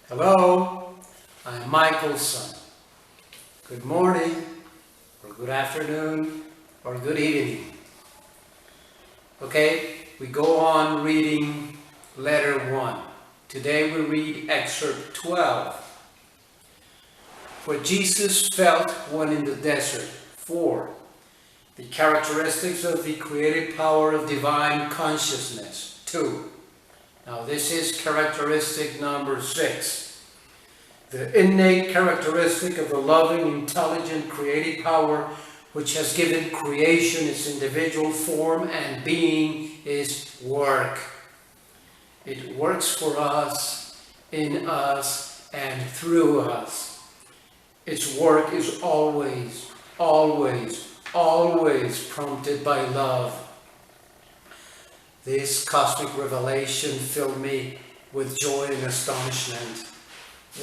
Hello, I'm Michael's son. Good morning, or good afternoon, or good evening. Okay, we go on reading letter 1. Today we read Excerpt 12. What Jesus felt when in the desert. 4. The characteristics of the creative power of divine consciousness. 2. Now this is characteristic number 6. The innate characteristic of the loving, intelligent, creative power which has given creation its individual form and being is work. It works for us, in us, and through us. Its work is always prompted by love. This cosmic revelation filled me with joy and astonishment.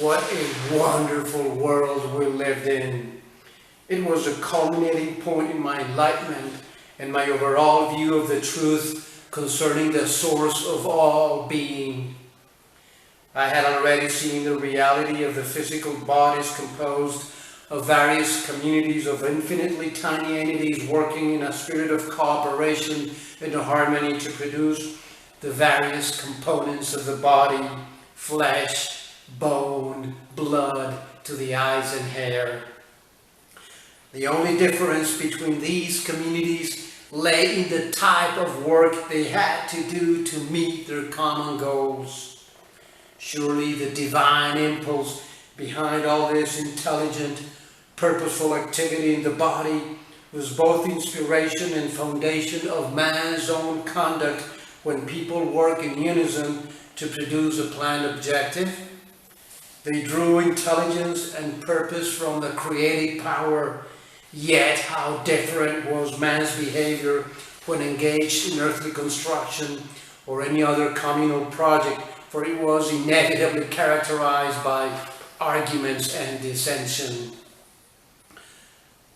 What a wonderful world we lived in. It was a culminating point in my enlightenment and my overall view of the truth concerning the source of all being. I had already seen the reality of the physical bodies composed of various communities of infinitely tiny entities working in a spirit of cooperation and harmony to produce the various components of the body, flesh, bone, blood, to the eyes and hair. The only difference between these communities lay in the type of work they had to do to meet their common goals. Surely the divine impulse behind all this intelligent, purposeful activity in the body was both inspiration and foundation of man's own conduct when people work in unison to produce a planned objective. They drew intelligence and purpose from the creative power, yet how different was man's behavior when engaged in earthly construction or any other communal project, for it was inevitably characterized by arguments and dissension.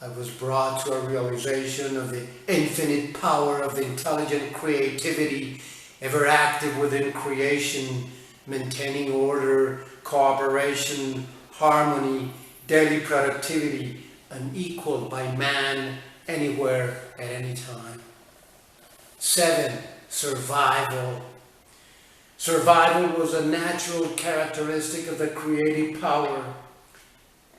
I was brought to a realization of the infinite power of the intelligent creativity ever active within creation, maintaining order, cooperation, harmony, daily productivity, unequaled by man anywhere at any time. 7. Survival. Survival was a natural characteristic of the creative power.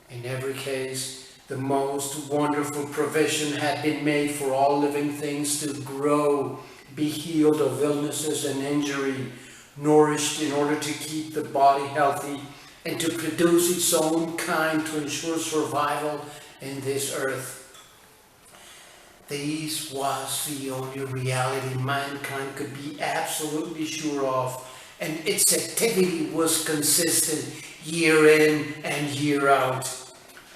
In every case, the most wonderful provision had been made for all living things to grow, be healed of illnesses and injury, nourished in order to keep the body healthy, and to produce its own kind to ensure survival in this earth. This was the only reality mankind could be absolutely sure of, and its activity was consistent year in and year out.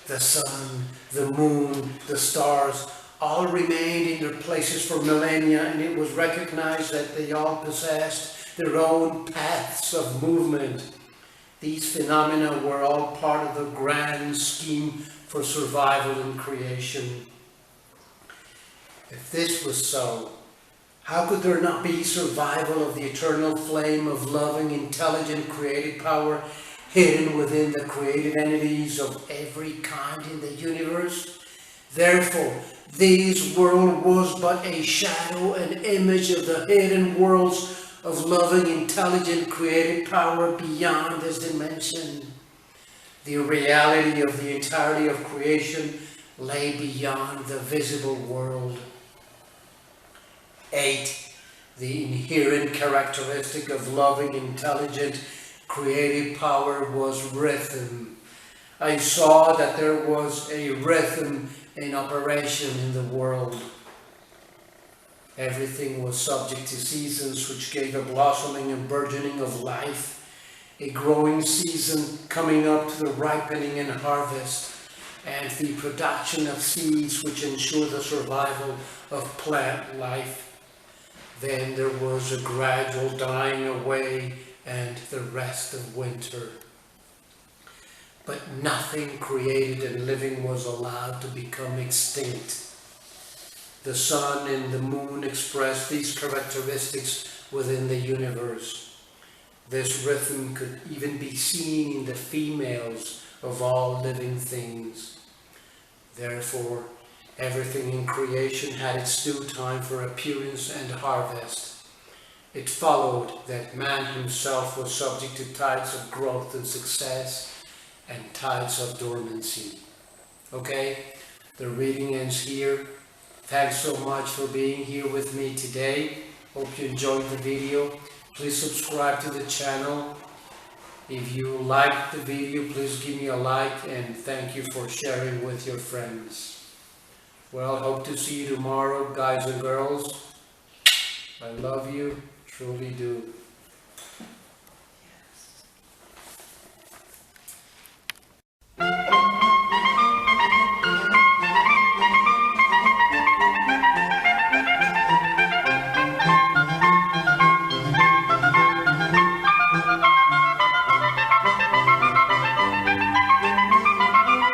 The sun, the moon, the stars all remained in their places for millennia, and it was recognized that they all possessed their own paths of movement. These phenomena were all part of the grand scheme for survival in creation. If this was so, how could there not be survival of the eternal flame of loving, intelligent, creative power hidden within the created entities of every kind in the universe? Therefore, this world was but a shadow and image of the hidden worlds of loving, intelligent, creative power beyond this dimension. The reality of the entirety of creation lay beyond the visible world. 8. The inherent characteristic of loving, intelligent, creative power was rhythm. I saw that there was a rhythm in operation in the world. Everything was subject to seasons which gave a blossoming and burgeoning of life, a growing season coming up to the ripening and harvest, and the production of seeds which ensure the survival of plant life. Then there was a gradual dying away and the rest of winter. But nothing created and living was allowed to become extinct. The sun and the moon expressed these characteristics within the universe. This rhythm could even be seen in the females of all living things. Therefore, everything in creation had its due time for appearance and harvest. It followed that man himself was subject to tides of growth and success and tides of dormancy. Okay, the reading ends here. Thanks so much for being here with me today. Hope you enjoyed the video. Please subscribe to the channel. If you liked the video, please give me a like, and thank you for sharing with your friends. Well, hope to see you tomorrow, guys and girls. I love you, truly do.